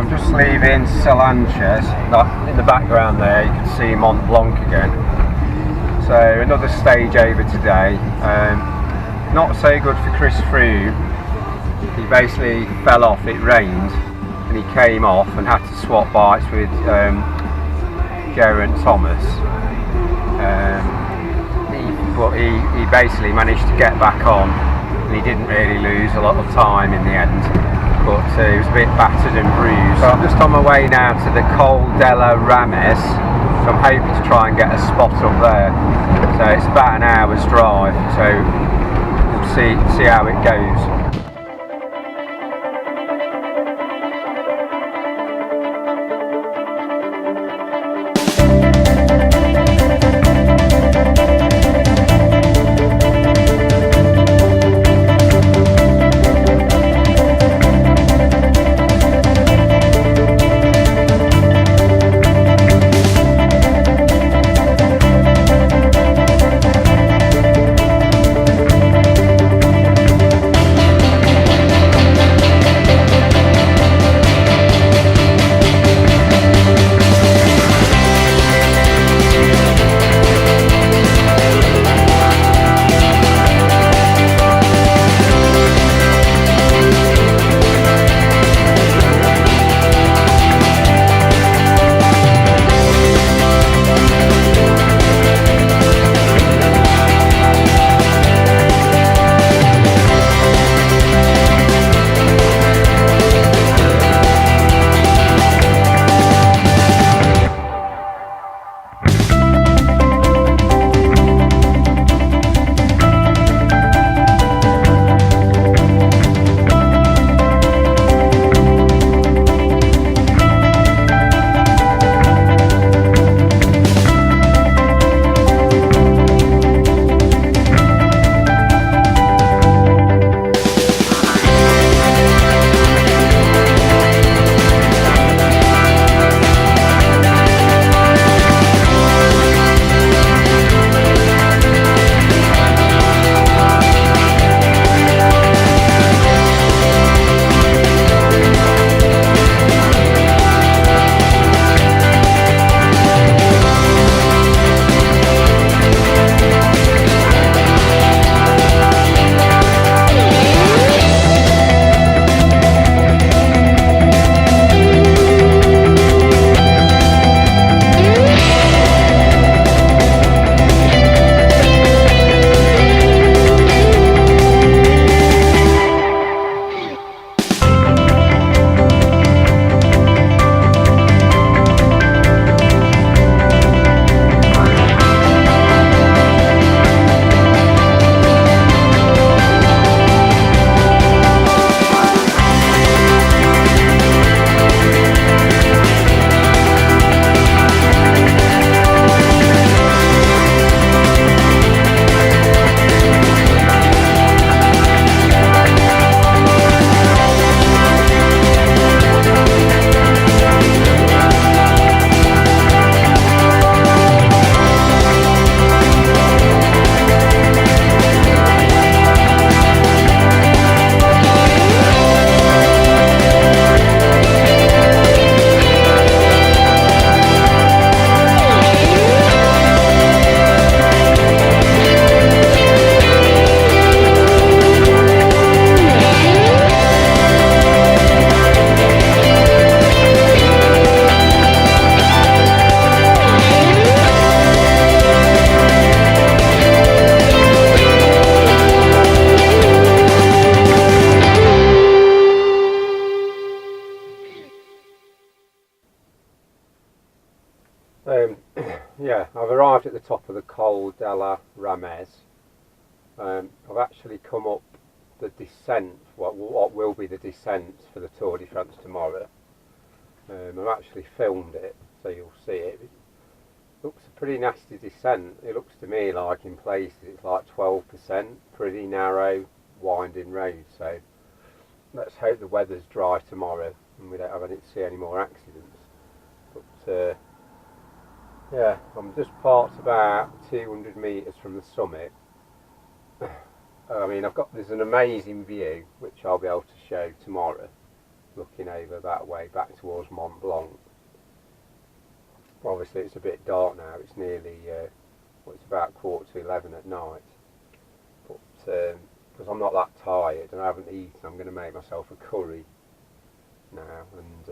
I'm just leaving Salanches. In the background there you can see Mont Blanc again. So another stage over today. Not so good for Chris Froome. He basically fell off, it rained, and he came off and had to swap bikes with Geraint Thomas. But he basically managed to get back on, and he didn't really lose a lot of time in the end. But he was a bit battered and bruised. So I'm just on my way now to the Col della Rames, so I'm hoping to try and get a spot up there. So it's about an hour's drive, so we'll see how it goes. Yeah, I've arrived at the top of the Col della Rames. I've actually come up the descent, what will be the descent for the Tour de France tomorrow. I've actually filmed it, so you'll see it. It looks a pretty nasty descent. It looks to me like in places it's like 12%, pretty narrow, winding road. So let's hope the weather's dry tomorrow and we don't see any more accidents. But yeah, I'm just parked about 200 metres from the summit. I mean, there's an amazing view which I'll be able to show tomorrow. looking over that way back towards Mont Blanc. Obviously it's a bit dark now, it's nearly, well, it's about 11:15 at night, but because I'm not that tired and I haven't eaten, I'm going to make myself a curry now, and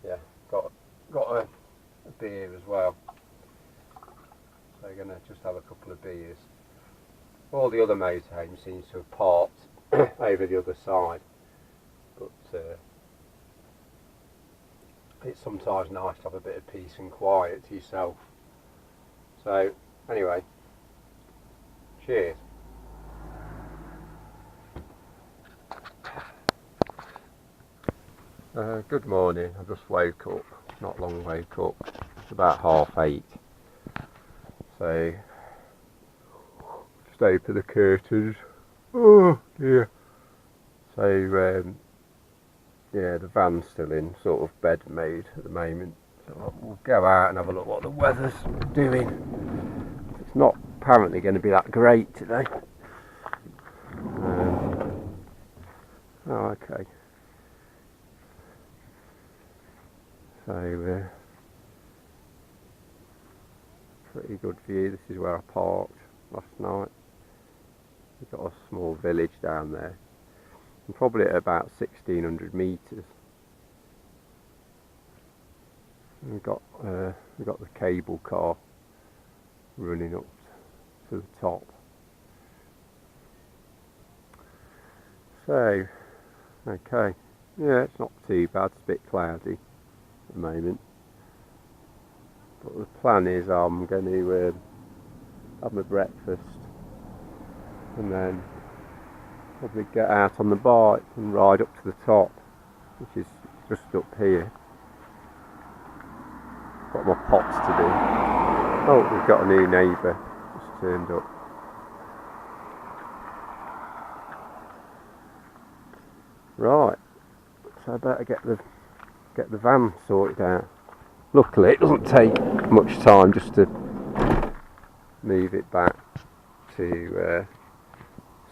yeah, got a beer as well, so I'm going to just have a couple of beers. All the other motorhomes seem to have parked over the other side, but it's sometimes nice to have a bit of peace and quiet to yourself. So anyway, cheers. Good morning. I just woke up, not long woke up, it's about 8:30, so just open the curtains. Oh dear. So yeah, the van's still in sort of bed mode at the moment, so we'll go out and have a look what the weather's doing. It's not apparently going to be that great today. Oh, okay. So pretty good view. This is where I parked last night. We've got a small village down there. I'm probably at about 1600 metres. We've got the cable car running up to the top. So, okay, yeah, it's not too bad. It's a bit cloudy at the moment, but the plan is I'm going to have my breakfast and then probably get out on the bike and ride up to the top, which is just up here. Got my pots to do. Oh, we've got a new neighbour just turned up. Right, so I better get the van sorted out. Luckily it doesn't take much time just to move it back to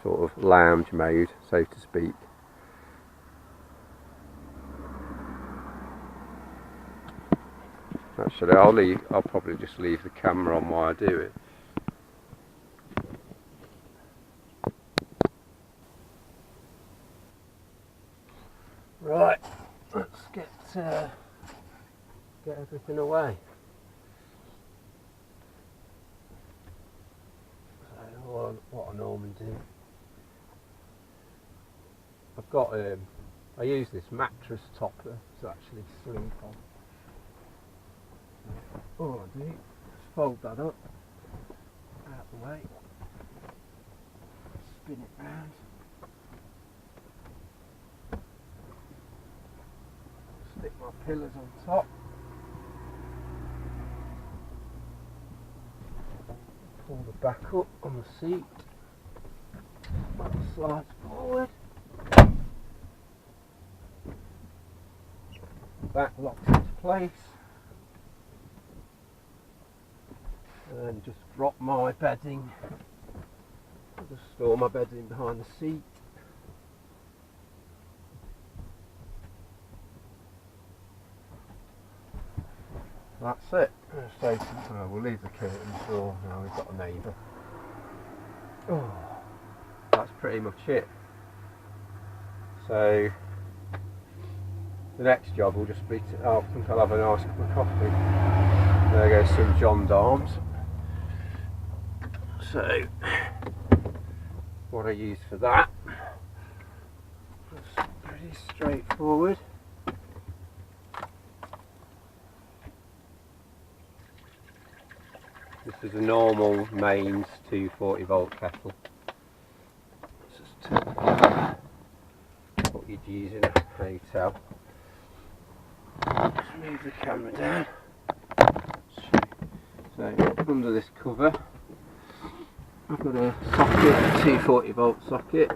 sort of lounge mode, so to speak. Actually, I'll probably just leave the camera on while I do it. Right, let's get everything away. So what I normally do, I've got I use this mattress topper to actually sleep on. All I do is fold that up out the way, spin it round, stick my pillars on top, pull the back up on the seat, slide forward, back locks into place, and just drop my bedding. I'll just store my bedding behind the seat. That's it. So we'll leave the curtains for now. We've got a neighbour. Oh, that's pretty much it. So the next job will just be I think I'll have a nice cup of coffee. There goes some John Darms. So what I use for that is pretty straightforward. This is a normal mains 240 volt kettle. It's just what you'd use in a hotel. Just move the camera down. So under this cover I've got a socket, a 240 volt socket.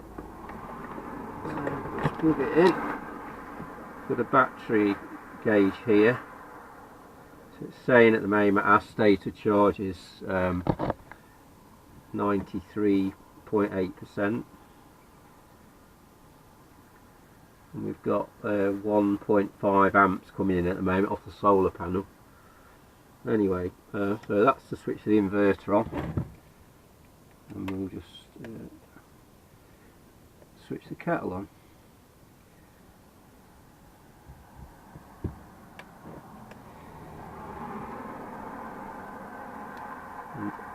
So just plug it in. Got a battery gauge here. So it's saying at the moment our state of charge is 93.8%. And we've got 1.5 amps coming in at the moment off the solar panel. Anyway, so that's to switch the inverter on, and we'll just switch the kettle on.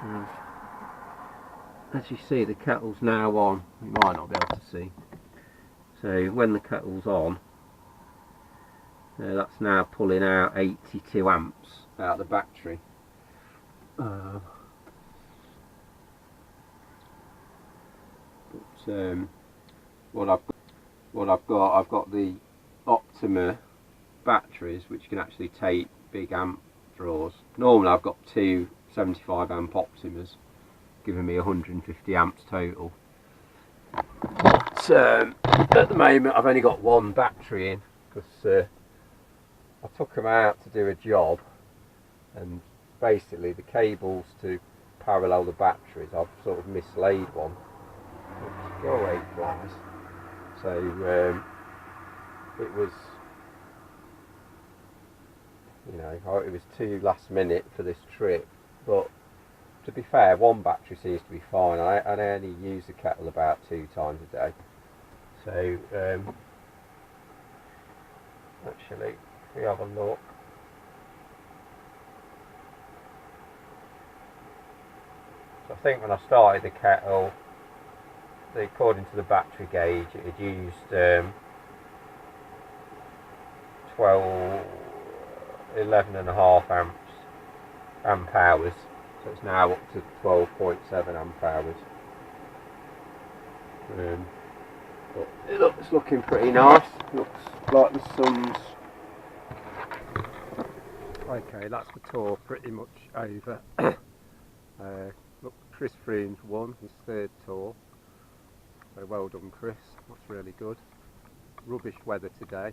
And, as you see, the kettle's now on. You might not be able to see. So when the kettle's on, that's now pulling out 82 amps out of the battery. I've got the Optima batteries, which can actually take big amp draws. Normally I've got two 75 amp Optimas, giving me 150 amps total. But at the moment I've only got one battery in, because I took them out to do a job, and basically the cables to parallel the batteries, I've sort of mislaid one. Oops, go away, flies. So it was, you know, it was too last minute for this trip. But to be fair, one battery seems to be fine. I only use the kettle about 2 times a day. So actually, if we have a look, so I think when I started the kettle, according to the battery gauge, it had used 11.5 amp hours, so it's now up to 12.7 amp hours. But it's looking pretty nice. Looks like the sun's okay. That's the tour pretty much over. Look, Chris Froome's won his 3rd tour, so well done, Chris. That's really good. Rubbish weather today.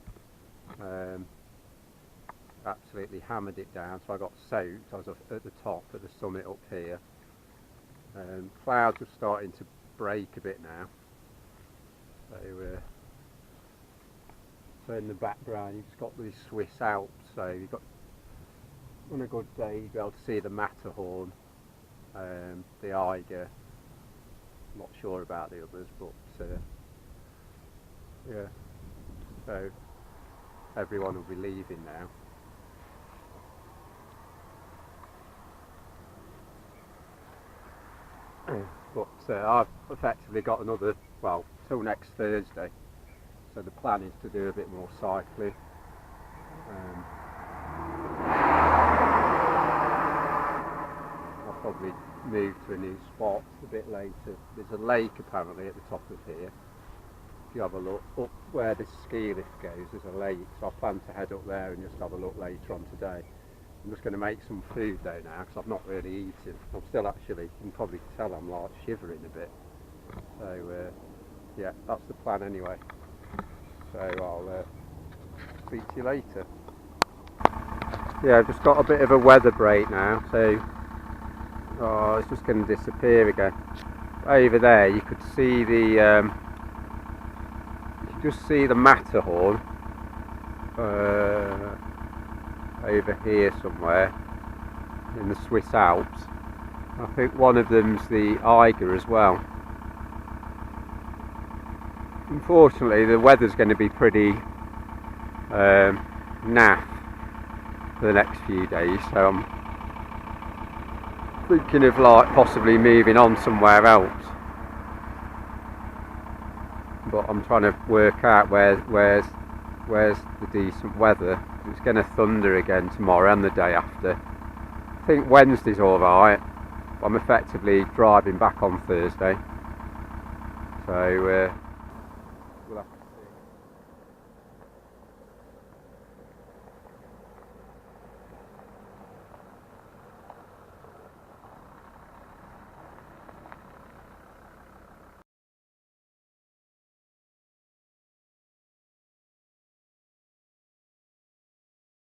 Absolutely hammered it down, so I got soaked. I was at the top, at the summit up here. Clouds are starting to break a bit now. So in the background you've just got the Swiss Alps, so you've got, on a good day you'll be able to see the Matterhorn, the Eiger. Not sure about the others, but yeah, so everyone will be leaving now. But I've effectively got another, well, till next Thursday, so the plan is to do a bit more cycling. I'll probably move to a new spot a bit later. There's a lake apparently at the top of here. If you have a look up where this ski lift goes, there's a lake, so I plan to head up there and just have a look later on today. I'm just going to make some food though now, because I've not really eaten. I'm still actually, you can probably tell I'm like shivering a bit. So yeah, that's the plan anyway. So I'll speak to you later. Yeah, I've just got a bit of a weather break now, so it's just going to disappear again. Over there you could see the just see the Matterhorn over here somewhere in the Swiss Alps. I think one of them's the Eiger as well. Unfortunately the weather's going to be pretty naff for the next few days, so I'm thinking of like possibly moving on somewhere else. But I'm trying to work out where's the decent weather. It's going to thunder again tomorrow and the day after. I think Wednesday's alright. I'm effectively driving back on Thursday. So